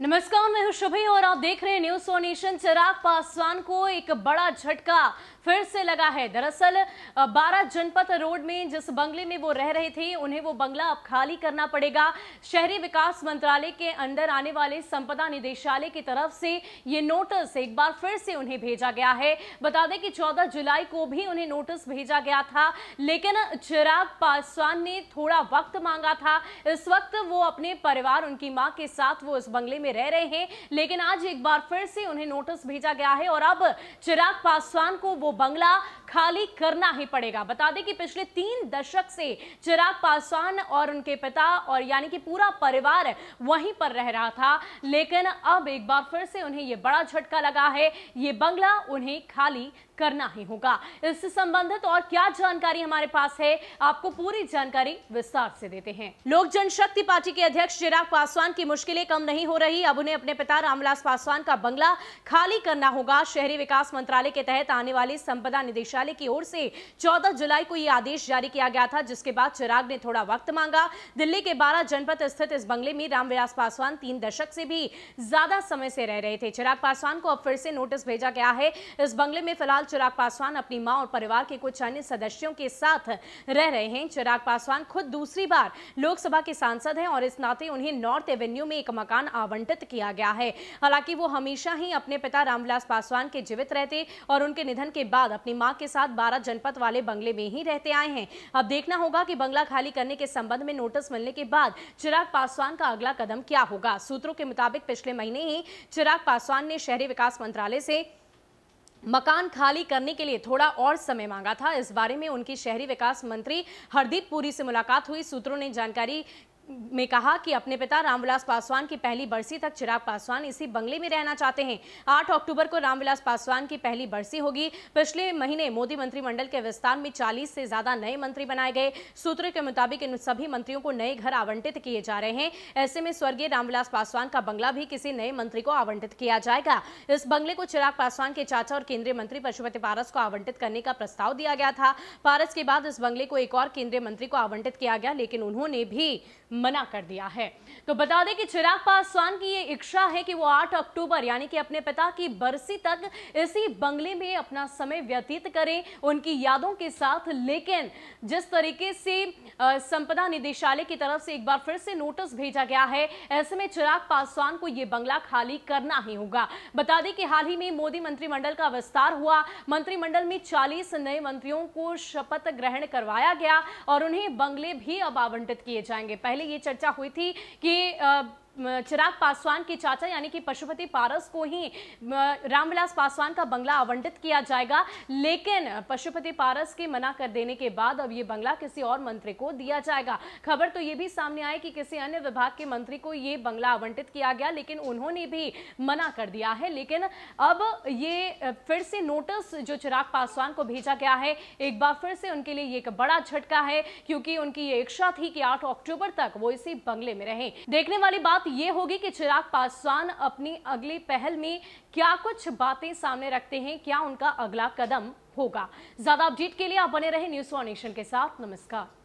नमस्कार, मैं हूं शुभी और आप देख रहे हैं news on nation. Chirag Paswan को एक बड़ा झटका फिर से लगा है। दरअसल 12 जनपथ रोड में जिस बंगले में वो रह रहे थे, उन्हें वो बंगला अब खाली करना पड़ेगा। शहरी विकास मंत्रालय के अंडर आने वाले संपदा निदेशालय की तरफ से ये नोटिस एक बार फिर से उन्हें भेजा गया है। बता दें कि 14 जुलाई को भी उन्हें नोटिस भेजा गया था, लेकिन चिराग पासवान ने थोड़ा वक्त मांगा था। इस वक्त वो अपने परिवार, उनकी मां के साथ वो इस बंगले में रह रहे हैं, लेकिन आज एक बार फिर से उन्हें नोटिस भेजा गया है और अब चिराग पासवान को वो बंगला खाली करना ही पड़ेगा। बता दें कि पिछले 3 दशक से चिराग पासवान और उनके पिता और यानी कि पूरा परिवार वहीं पर रह रहा था, लेकिन अब एक बार फिर से उन्हें यह बड़ा झटका लगा है। ये बंगला उन्हें खाली करना ही होगा। इससे संबंधित और क्या जानकारी हमारे पास है, आपको पूरी जानकारी विस्तार से देते हैं। लोक जनशक्ति पार्टी के अध्यक्ष चिराग पासवान की मुश्किलें कम नहीं हो रही। अब उन्हें अपने पिता रामविलास पासवान का बंगला खाली करना होगा। शहरी विकास मंत्रालय के तहत आने वाली संपदा निदेशालय की ओर से 14 जुलाई को यह आदेश जारी किया गया था, जिसके बाद चिराग ने थोड़ा वक्त मांगा। दिल्ली के 12 जनपथ स्थित इस बंगले में रामविलास पासवान 3 दशक से भी ज्यादा समय से रह रहे थे। चिराग पासवान को अब फिर से नोटिस भेजा गया है। इस बंगले में फिलहाल चिराग पासवान अपनी मां और परिवार के कुछ अन्य सदस्यों के साथ रह रहे हैं। चिराग पासवान खुद दूसरी बार लोकसभा के सांसद हैं और इस नाते उन्हें नॉर्थ एवेन्यू में एक मकान आवंटित किया गया है। हालांकि वो हमेशा ही अपने पिता रामविलास पासवान के जीवित रहते और उनके निधन के बाद अपनी मां के साथ 12 जनपथ वाले बंगले में ही रहते आए हैं। अब देखना होगा कि बंगला खाली करने के संबंध में नोटिस मिलने के बाद चिराग पासवान का अगला कदम क्या होगा। सूत्रों के मुताबिक पिछले महीने ही चिराग पासवान ने शहरी विकास मंत्रालय से मकान खाली करने के लिए थोड़ा और समय मांगा था। इस बारे में उनकी शहरी विकास मंत्री हरदीप पुरी से मुलाकात हुई। सूत्रों ने जानकारी में कहा कि अपने पिता रामविलास पासवान की पहली बरसी तक चिराग पासवान इसी बंगले में रहना चाहते हैं। 8 अक्टूबर को रामविलास पासवान की पहली बरसी होगी। पिछले महीने मोदी मंत्रिमंडल के विस्तार में 40 से ज्यादा नए मंत्री बनाए गए। सूत्रों के मुताबिक इन सभी मंत्रियों को नए घर आवंटित किए जा रहे हैं। ऐसे में स्वर्गीय रामविलास पासवान का बंगला भी किसी नए मंत्री को आवंटित किया जाएगा। इस बंगले को चिराग पासवान के चाचा और केंद्रीय मंत्री पशुपति पारस को आवंटित करने का प्रस्ताव दिया गया था। पारस के बाद इस बंगले को एक और केंद्रीय मंत्री को आवंटित किया गया, लेकिन उन्होंने भी मना कर दिया है। तो बता दें कि चिराग पासवान की ये इच्छा है कि वो 8 अक्टूबर यानी कि अपने पिता की बरसी तक इसी बंगले में अपना समय व्यतीत करें, उनकी यादों के साथ। लेकिन जिस तरीके से संपदा निदेशालय की तरफ से एक बार फिर से नोटिस भेजा गया है, ऐसे में चिराग पासवान को यह बंगला खाली करना ही होगा। बता दें कि हाल ही में मोदी मंत्रिमंडल का विस्तार हुआ। मंत्रिमंडल में 40 नए मंत्रियों को शपथ ग्रहण करवाया गया और उन्हें बंगले भी अब आवंटित किए जाएंगे। पहले ये चर्चा हुई थी कि चिराग पासवान के चाचा यानी कि पशुपति पारस को ही रामविलास पासवान का बंगला आवंटित किया जाएगा, लेकिन पशुपति पारस के मना कर देने के बाद अब ये बंगला किसी और मंत्री को दिया जाएगा। खबर तो ये भी सामने आई कि किसी अन्य विभाग के मंत्री को ये बंगला आवंटित किया गया, लेकिन उन्होंने भी मना कर दिया है। लेकिन अब ये फिर से नोटिस जो चिराग पासवान को भेजा गया है, एक बार फिर से उनके लिए एक बड़ा झटका है, क्योंकि उनकी ये इच्छा थी कि 8 अक्टूबर तक वो इसी बंगले में रहें। देखने वाली बात ये होगी कि चिराग पासवान अपनी अगली पहल में क्या कुछ बातें सामने रखते हैं, क्या उनका अगला कदम होगा। ज्यादा अपडेट के लिए आप बने रहे न्यूज़ ऑन नेशन के साथ। नमस्कार।